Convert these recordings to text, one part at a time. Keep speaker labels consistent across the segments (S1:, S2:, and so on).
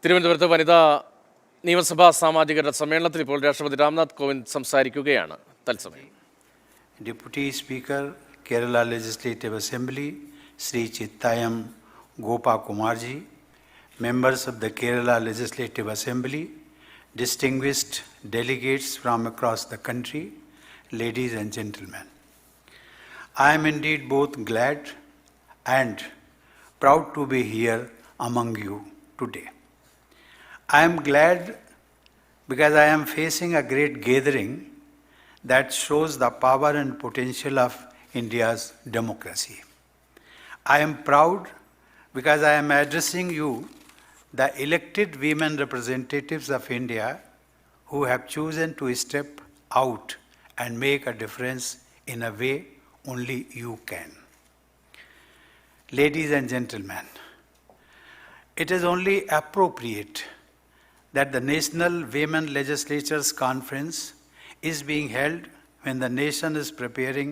S1: തിരുവനന്തപുരത്ത് വനിതാ നിയമസഭാ സാമാജികരുടെ സമ്മേളനത്തിൽ ഇപ്പോൾ രാഷ്ട്രപതി രാംനാഥ് കോവിന്ദ് സംസാരിക്കുകയാണ്. തത്സമയം
S2: Deputy Speaker, Kerala Legislative Assembly, Sri Chittayam Gopa Kumarji, members of the Kerala Legislative Assembly, distinguished delegates from across the country, ladies and gentlemen. I am indeed both glad and proud to be here among you today. I am glad because I am facing a great gathering that shows the power and potential of India's democracy. I am proud because I am addressing you, the elected women representatives of India who have chosen to step out and make a difference in a way only you can. Ladies and gentlemen, it is only appropriate that the National Women Legislatures Conference is being held when the nation is preparing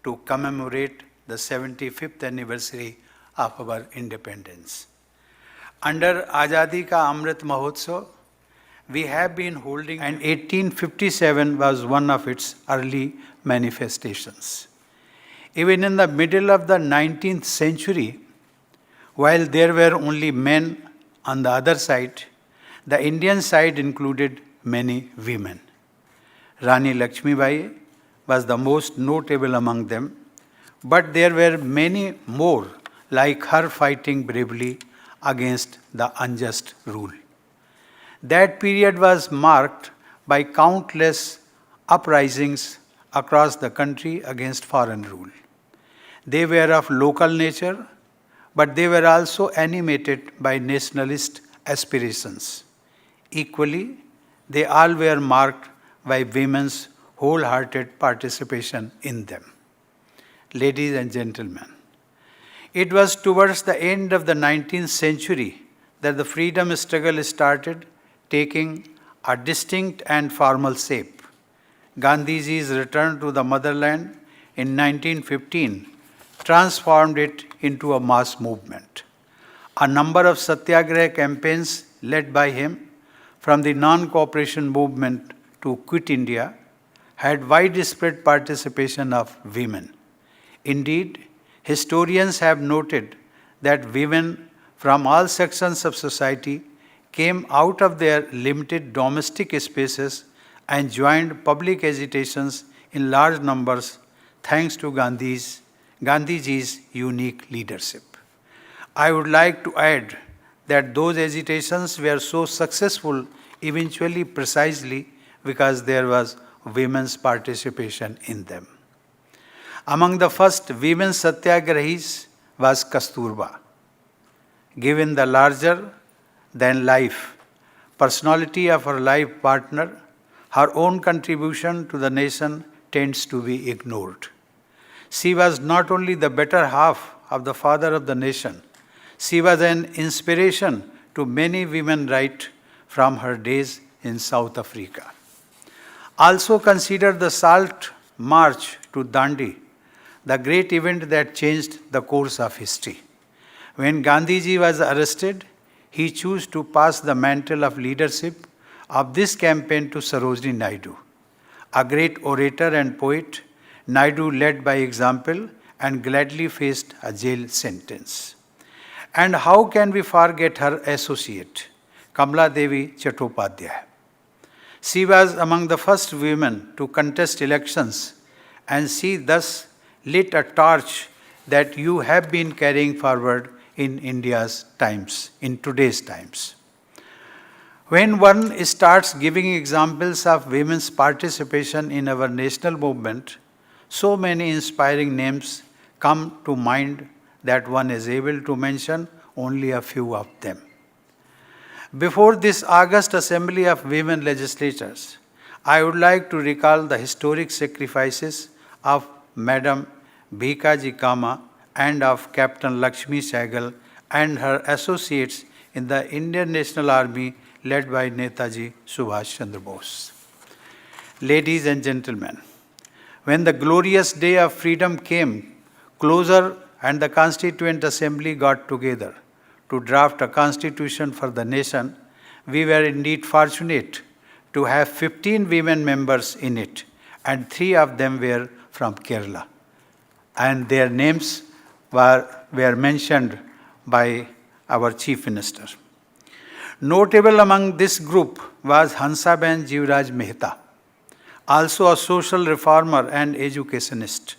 S2: to commemorate the 75th anniversary of our independence. Under Azadi Ka Amrit Mahotsav, we have been holding, and 1857 was one of its early manifestations. Even in the middle of the 19th century, while there were only men on the other side, the Indian side included many women. Rani Lakshmibai was the most notable among them, but there were many more like her fighting bravely against the unjust rule. That period was marked by countless uprisings across the country against foreign rule. They were of local nature, but they were also animated by nationalist aspirations. Equally, they all were marked by women's wholehearted participation in them. Ladies and gentlemen, it was towards the end of the 19th century that the freedom struggle started taking a distinct and formal shape. Gandhiji's return to the motherland in 1915 transformed it into a mass movement. A number of satyagraha campaigns led by him, from the non-cooperation movement to Quit India, had widespread participation of women. Indeed, historians have noted that women from all sections of society came out of their limited domestic spaces and joined public agitations in large numbers thanks to Gandhiji's unique leadership. I would like to add that those agitations were so successful eventually precisely because there was women's participation in them. Among the first women satyagrahis was Kasturba. Given the larger than life personality of her life partner, her own contribution to the nation tends to be ignored. She was not only the better half of the father of the nation, she was an inspiration to many women right from her days in South Africa. Also consider the Salt March to Dandi, the great event that changed the course of history. When Gandhiji was arrested, he chose to pass the mantle of leadership of this campaign to Sarojini Naidu. A great orator and poet, Naidu led by example and gladly faced a jail sentence. And how can we forget her associate, Kamala Devi Chattopadhyay? She was among the first women to contest elections, and she thus lit a torch that you have been carrying forward in India's times, in today's times. When one starts giving examples of women's participation in our national movement, so many inspiring names come to mind that one is able to mention only a few of them. Before this August Assembly of Women Legislators, I would like to recall the historic sacrifices of Madam Bhikaji Kama and of Captain Lakshmi Sehgal and her associates in the Indian National Army led by Netaji Subhash Chandra Bose. Ladies and gentlemen, when the glorious day of freedom came closer and the Constituent Assembly got together to draft a constitution for the nation, we were indeed fortunate to have 15 women members in it, and 3 of them were from Kerala. And their names were mentioned by our Chief Minister. Notable among this group was Hansaben Jivraj Mehta, also a social reformer and educationist.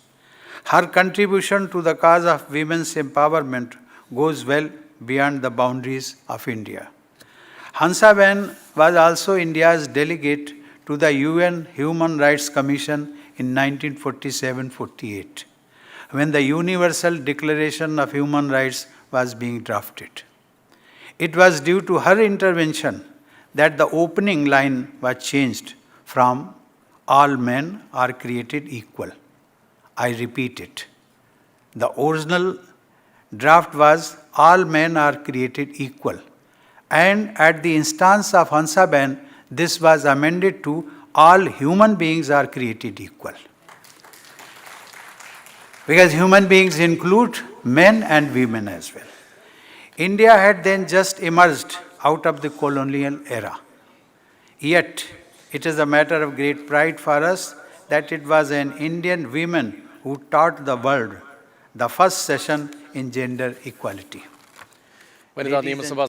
S2: Her contribution to the cause of women's empowerment goes well beyond the boundaries of India. Hansaben was also India's delegate to the UN Human Rights Commission in 1947-48, when the Universal Declaration of Human Rights was being drafted. It was due to her intervention that the opening line was changed from "all men are created equal." I repeat it. The original draft was "all men are created equal." And at the instance of Hansaben, this was amended to "all human beings are created equal." Because human beings include men and women as well. India had then just emerged out of the colonial era. Yet, it is a matter of great pride for us that it was an Indian woman who taught the world the first session in gender equality.
S1: വനിതാ നിയമസഭാ